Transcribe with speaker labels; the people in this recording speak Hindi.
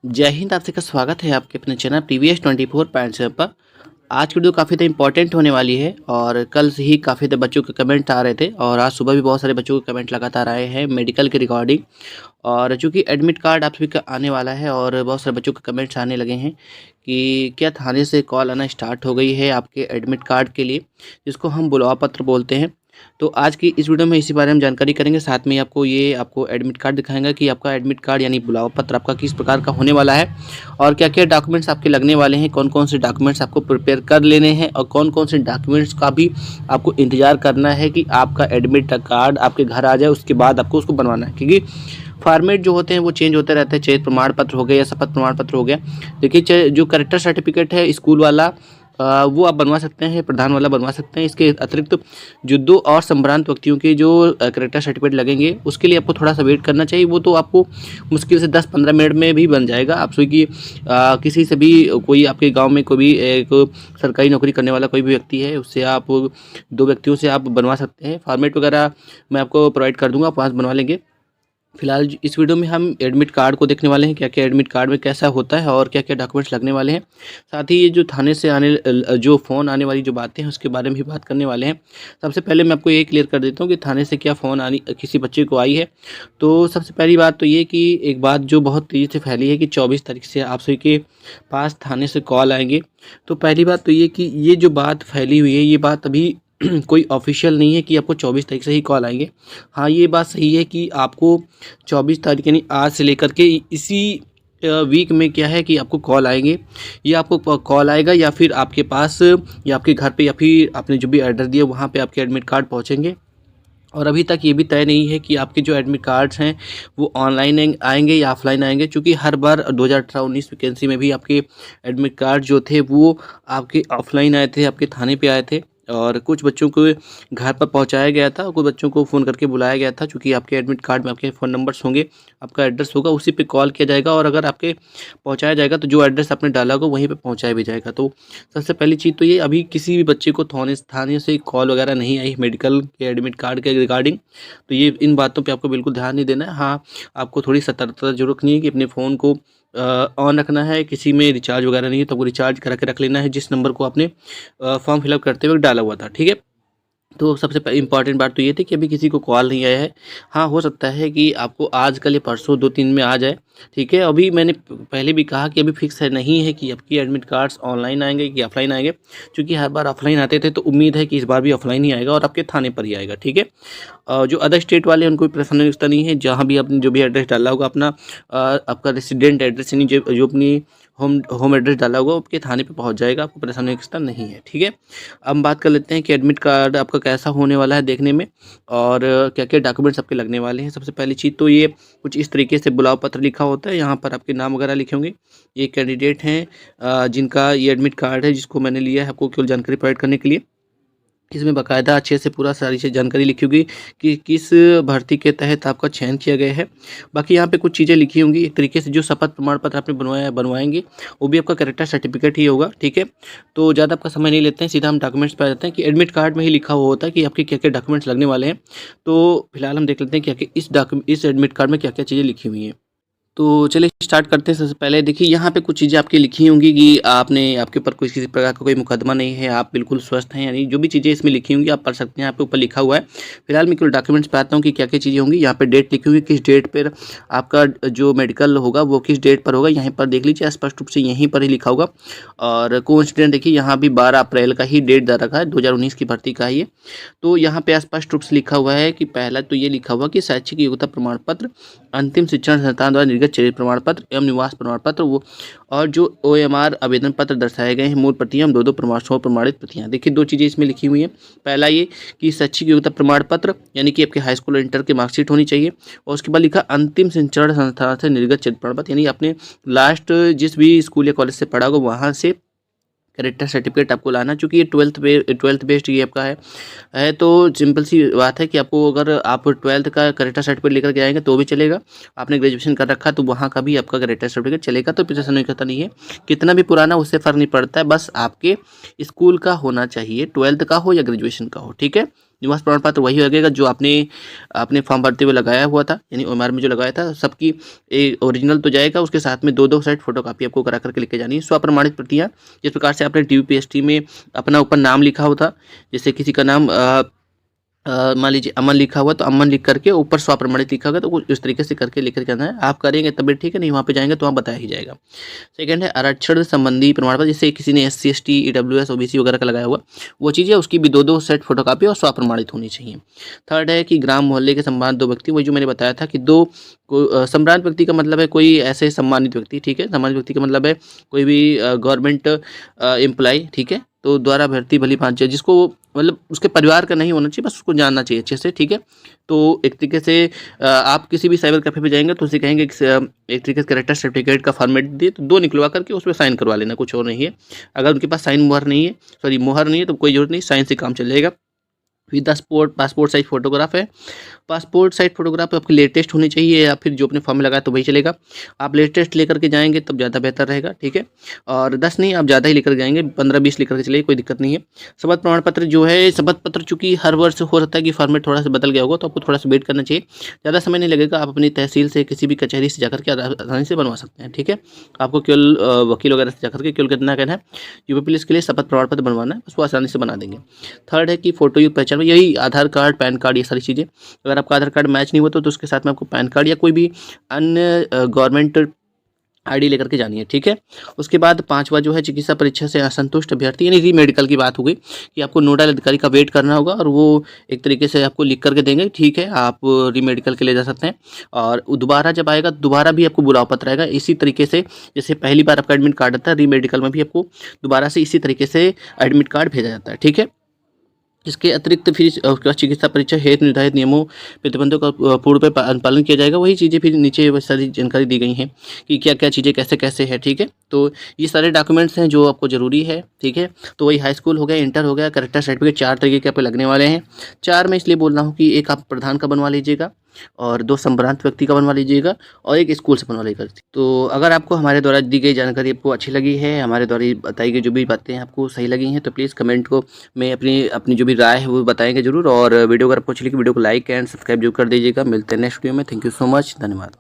Speaker 1: जय हिंद। आप सबका स्वागत है आपके अपने चैनल प्रीवियस 24.7 पर। आज की वीडियो काफ़ी ज़्यादा इंपॉर्टेंट होने वाली है और कल से ही काफ़ी ज़्यादा बच्चों के कमेंट आ रहे थे और आज सुबह भी बहुत सारे बच्चों के कमेंट लगातार आए हैं मेडिकल के रिगार्डिंग। और चूँकि एडमिट कार्ड आप सभी का आने वाला है और बहुत सारे बच्चों के कमेंट्स आने लगे हैं कि क्या थाने से कॉल आना स्टार्ट हो गई है आपके एडमिट कार्ड के लिए, जिसको हम बुलावा पत्र बोलते हैं। तो आज की इस वीडियो में इसी बारे में जानकारी करेंगे। साथ में आपको एडमिट कार्ड दिखाएंगे कि आपका एडमिट कार्ड यानी बुलावा पत्र आपका किस प्रकार का होने वाला है और क्या क्या डॉक्यूमेंट्स आपके लगने वाले हैं, कौन कौन से डॉक्यूमेंट्स आपको प्रिपेयर कर लेने हैं और कौन कौन से डॉक्यूमेंट्स का भी आपको इंतजार करना है कि आपका एडमिट कार्ड आपके घर आ जाए, उसके बाद आपको उसको बनवाना है। क्योंकि फॉर्मेट जो होते हैं वो चेंज होते रहते हैं, चाहे प्रमाण पत्र हो गया या शपथ प्रमाण पत्र हो गया। देखिए, चाहे जो करेक्टर सर्टिफिकेट है स्कूल वाला वो आप बनवा सकते हैं, प्रधान वाला बनवा सकते हैं। इसके अतिरिक्त जो दो और संभ्रांत व्यक्तियों के जो करेक्टर सर्टिफिकेट लगेंगे उसके लिए आपको थोड़ा सा वेट करना चाहिए। वो तो आपको मुश्किल से 10-15 मिनट में भी बन जाएगा। आप स्विगी किसी से भी, कोई आपके गांव में कोई भी एक सरकारी नौकरी करने वाला कोई भी व्यक्ति है, उससे आप 2 व्यक्तियों से आप बनवा सकते हैं। फॉर्मेट वगैरह मैं आपको प्रोवाइड कर दूंगा, आप वहाँ से बनवा लेंगे। फिलहाल इस वीडियो में हम एडमिट कार्ड को देखने वाले हैं, क्या क्या एडमिट कार्ड में कैसा होता है और क्या क्या डॉक्यूमेंट्स लगने वाले हैं। साथ ही ये जो थाने से जो फ़ोन आने वाली जो बातें हैं उसके बारे में भी बात करने वाले हैं। सबसे पहले मैं आपको ये क्लियर कर देता हूँ कि थाने से क्या फ़ोन आनी किसी बच्चे को आई है। तो सबसे पहली बात तो ये कि एक बात जो बहुत तेज़ी से फैली है कि 24 तारीख से आप सभी के पास थाने से कॉल आएंगे। तो पहली बात तो ये कि ये जो बात फैली हुई है ये बात अभी कोई ऑफिशियल नहीं है कि आपको 24 तारीख से ही कॉल आएंगे। हाँ, ये बात सही है कि आपको 24 तारीख यानी आज से लेकर के इसी वीक में क्या है कि आपको कॉल आएंगे। ये आपको कॉल आएगा या फिर आपके पास या आपके घर पे या फिर आपने जो भी एड्रेस दिया वहाँ पे आपके एडमिट कार्ड पहुँचेंगे। और अभी तक ये भी तय नहीं है कि आपके जो एडमिट कार्ड्स हैं वो ऑनलाइन आएंगे या ऑफलाइन आएंगे, क्योंकि हर बार 2018-19 वैकेंसी में भी आपके एडमिट कार्ड जो थे वो आपके ऑफलाइन आए थे, आपके थाने पे आए थे और कुछ बच्चों को घर पर पहुंचाया गया था और कुछ बच्चों को फ़ोन करके बुलाया गया था। चूँकि आपके एडमिट कार्ड में आपके फ़ोन नंबर्स होंगे, आपका एड्रेस होगा, उसी पे कॉल किया जाएगा और अगर आपके पहुंचाया जाएगा तो जो एड्रेस आपने डाला होगा वहीं पे पहुंचाया भी जाएगा। तो सबसे पहली चीज़ तो ये, अभी किसी भी बच्चे को थाने से कॉल वगैरह नहीं आई मेडिकल के एडमिट कार्ड के रिगार्डिंग। तो ये इन बातों पे आपको बिल्कुल ध्यान नहीं देना है। हाँ, आपको थोड़ी सतर्कता जरूर रखनी है कि अपने फ़ोन को ऑन रखना है। किसी में रिचार्ज वगैरह नहीं है तो आपको रिचार्ज करा के रख लेना है जिस नंबर को आपने फॉर्म फिलअप करते वक्त डाला हुआ था। ठीक है। तो सबसे इम्पॉर्टेंट बात तो ये थी कि अभी किसी को कॉल नहीं आया है। हाँ, हो सकता है कि आपको आज कल या परसों 2-3 में आ जाए। ठीक है। अभी मैंने पहले भी कहा कि अभी फिक्स है नहीं है कि आपकी एडमिट कार्ड्स ऑनलाइन आएंगे कि ऑफलाइन आएंगे। क्योंकि हर बार ऑफलाइन आते थे तो उम्मीद है कि इस बार भी ऑफलाइन ही आएगा और आपके थाने पर ही आएगा। ठीक है। जो अदर स्टेट वाले हैं उनको भी परेशानी नहीं है। जहाँ भी आपने जो भी एड्रेस डाला होगा अपना आपका रेसिडेंट एड्रेस यानी जो अपनी होम एड्रेस डाला होगा आपके थाने पे पहुंच जाएगा, आपको परेशानी का नहीं है। ठीक है। अब हम बात कर लेते हैं कि एडमिट कार्ड आपका कैसा होने वाला है देखने में और क्या क्या डॉक्यूमेंट्स आपके लगने वाले हैं। सबसे पहली चीज़ तो ये कुछ इस तरीके से बुलाव पत्र लिखा होता है, यहाँ पर आपके नाम वगैरह लिखे होंगे। ये कैंडिडेट हैं जिनका ये एडमिट कार्ड है, जिसको मैंने लिया है आपको केवल जानकारी प्रोवाइड करने के लिए। इसमें बाकायदा अच्छे से पूरा सारी चीज़ जानकारी लिखी होगी कि किस भर्ती के तहत आपका चयन किया गया है। बाकी यहाँ पे कुछ चीज़ें लिखी होंगी एक तरीके से। जो शपथ प्रमाण पत्र आपने बनवाएंगे वो भी आपका करेक्टर सर्टिफिकेट ही होगा। ठीक है। तो ज़्यादा आपका समय नहीं लेते हैं, सीधा हम डॉक्यूमेंट्स पे आ जाते हैं कि एडमिट कार्ड में ही लिखा हुआ होता है कि आपके क्या क्या डॉक्यूमेंट्स लगने वाले हैं। तो फिलहाल हम देख लेते हैं क्या क्या इस एडमिट कार्ड में क्या क्या चीज़ें लिखी हुई हैं। तो चलिए स्टार्ट करते हैं। सबसे पहले देखिए, यहाँ पे कुछ चीज़ें आपकी लिखी होंगी कि आपके ऊपर कोई किसी प्रकार का कोई मुकदमा नहीं है, आप बिल्कुल स्वस्थ हैं, यानी जो भी चीज़ें इसमें लिखी होंगी आप पढ़ सकते हैं। यहाँ पे ऊपर लिखा हुआ है। फिलहाल मैं केवल डॉक्यूमेंट्स पे आता हूँ कि क्या क्या चीज़ें होंगी। यहाँ पे डेट लिखी हुई, किस डेट पर आपका जो मेडिकल होगा वो किस डेट पर होगा, यहीं पर देख लीजिए स्पष्ट रूप से यहीं पर ही लिखा होगा। और कोइंसिडेंट देखिए, यहाँ भी 12 अप्रैल का ही डेट दे रखा है, 2019 की भर्ती का ही है। तो यहाँ पे स्पष्ट रूप से लिखा हुआ है कि पहला तो ये लिखा हुआ कि शैक्षिक योग्यता प्रमाण पत्र, अंतिम शिक्षण संस्थान द्वारा निर्गत चयनित प्रमाण पत्र एवं निवास प्रमाण पत्र वो और जो OMR आवेदन पत्र दर्शाए गए हैं मूल प्रतियां दो प्रमाणित प्रतियां। देखिए, 2 चीज़ें इसमें लिखी हुई हैं। पहला ये कि शैक्षिक योग्यता प्रमाण पत्र यानी कि आपके हाई स्कूल और इंटर की मार्कशीट होनी चाहिए और उसके बाद लिखा अंतिम शिक्षण संस्थान से निर्गत चयनित प्रमाण पत्र, यानी आपने लास्ट जिस भी स्कूल या कॉलेज से पढ़ा होगा वहाँ से करेक्टर सर्टिफिकेट आपको लाना। चूँकि ये ट्वेल्थ बेस्ड ये आपका है तो सिंपल सी बात है कि आपको अगर आप 12th का करेक्टर सर्टिफिकेट लेकर के आएंगे तो भी चलेगा। आपने ग्रेजुएशन कर रखा तो वहाँ का भी आपका करेक्टर सर्टिफिकेट चलेगा। तो परेशानी नहीं करता नहीं है, कितना भी पुराना उससे फ़र्क नहीं पड़ता है, बस आपके स्कूल का होना चाहिए, 12th का हो या ग्रेजुएशन का हो। ठीक है। निवास प्रमाण पत्र वही लगेगा जो आपने अपने फॉर्म भरते हुए लगाया हुआ था, यानी ओएमआर में जो लगाया था सबकी एक ओरिजिनल तो जाएगा, उसके साथ में 2-2 सेट फोटोकॉपी आपको करा करके लेके जानी है। स्वप्रमाणित प्रतियाँ, जिस प्रकार से आपने टीयूपीएससी में अपना ऊपर नाम लिखा होता, जैसे किसी का नाम मान लीजिए अमन लिखा हुआ तो अमन लिख करके ऊपर स्वप्रमाणित लिखा होगा, तो कुछ इस तरीके से करके लिख करके आना है। आप करेंगे तभी ठीक है, नहीं वहाँ पे जाएंगे तो वहाँ बताया ही जाएगा। सेकंड है आरक्षण संबंधी प्रमाण पत्र, जैसे किसी ने SC ST EWS OBC वगैरह का लगाया हुआ वो चीज़ें, उसकी भी 2-2 सेट फोटोकॉपी और स्वप्रमाणित होनी चाहिए। थर्ड है कि ग्राम मोहल्ले के सम्मान 2 व्यक्ति, वही जो मैंने बताया था कि 2 सम्मानित व्यक्ति का मतलब है कोई ऐसे सम्मानित व्यक्ति, ठीक है। सम्मानित व्यक्ति का मतलब है कोई भी गवर्नमेंट एम्प्लॉय, ठीक है, तो द्वारा भर्ती भली भांति जिसको मतलब उसके परिवार का नहीं होना चाहिए, बस उसको जानना चाहिए अच्छे से, ठीक है। तो एक तरीके से आप किसी भी साइबर कैफे पे जाएंगे तो उसे कहेंगे कि एक तरीके से कैरेक्टर सर्टिफिकेट का फॉर्मेट दिए, तो 2 निकलवा करके उसमें साइन करवा लेना, कुछ और नहीं है। अगर उनके पास साइन मोहर नहीं है, सॉरी मोहर नहीं है, तो कोई जरूरत नहीं, साइन से काम चलेगा। फिर पासपोर्ट साइज फोटोग्राफ है। पासपोर्ट साइज फोटोग्राफ आपकी लेटेस्ट होनी चाहिए, या फिर जो अपने फॉर्म में लगाया तो वही चलेगा। आप लेटेस्ट लेकर के जाएंगे तब ज़्यादा बेहतर रहेगा, ठीक है। और 10 नहीं, आप ज़्यादा ही लेकर जाएंगे, 15-20 लेकर के चलिए, कोई दिक्कत नहीं है। शपथ प्रमाण पत्र जो है, शपथ पत्र चूँकि हर वर्ष हो सकता है कि फॉर्मेट थोड़ा सा बदल गया होगा, तो आपको थोड़ा सा वेट करना चाहिए, ज़्यादा समय नहीं लगेगा। आप अपनी तहसील से किसी भी कचहरी से जाकर के आसानी से बनवा सकते हैं, ठीक है। आपको केवल वकील वगैरह से जाकर के केवल कितना कहना है, यूपी पुलिस के लिए शपथ प्रमाण पत्र बनवाना है, उसको आसानी से बना देंगे। थर्ड है कि फोटो युक्त पहचान, यही आधार कार्ड, पैन कार्ड, ये सारी चीज़ें। अगर आपका आधार कार्ड मैच नहीं होता तो उसके साथ में आपको पैन कार्ड या कोई भी अन्य गवर्नमेंट आईडी लेकर के जानी है, ठीक है। उसके बाद 5वां जो है चिकित्सा परीक्षा से असंतुष्ट अभ्यर्थी, यानी री मेडिकल की बात हो गई कि आपको नोडल अधिकारी का वेट करना होगा, और वो एक तरीके से आपको लिख करके देंगे, ठीक है, आप री मेडिकल के लिए जा सकते हैं। और दोबारा जब आएगा दोबारा भी आपको बुलाव पत्र आएगा, इसी तरीके से जैसे पहली बार आपका एडमिट कार्ड आता है, री मेडिकल में भी आपको दोबारा से इसी तरीके से एडमिट कार्ड भेजा जाता है, ठीक है। इसके अतिरिक्त फिर उसके बाद चिकित्सा परीक्षा हेतु निर्धारित नियमों प्रतिबंधों का पूर्ण पालन किया जाएगा। वही चीज़ें फिर नीचे वो सारी जानकारी दी गई हैं कि क्या क्या चीज़ें कैसे कैसे है, ठीक है। तो ये सारे डॉक्यूमेंट्स हैं जो आपको ज़रूरी है, ठीक है। तो वही हाई स्कूल हो गया, इंटर हो गया, कैरेक्टर सर्टिफिकेट 4 तरीके के आपको लगने वाले हैं। 4 में इसलिए बोल रहा हूँ कि एक आप प्रधान का बनवा लीजिएगा, और 2 संभ्रांत व्यक्ति का बनवा लीजिएगा, और एक स्कूल से बनवा लीजिएगा। तो अगर आपको हमारे द्वारा दी गई जानकारी आपको अच्छी लगी है, हमारे द्वारा बताई गई जो भी बातें आपको सही लगी हैं, तो प्लीज़ कमेंट को में अपनी अपनी जो भी राय है वो बताएंगे जरूर। और वीडियो अगर आपको अच्छी लगी, वीडियो को लाइक एंड सब्सक्राइब जरूर कर दीजिएगा। मिलते हैं नेक्स्ट वीडियो में। थैंक यू सो मच, धन्यवाद।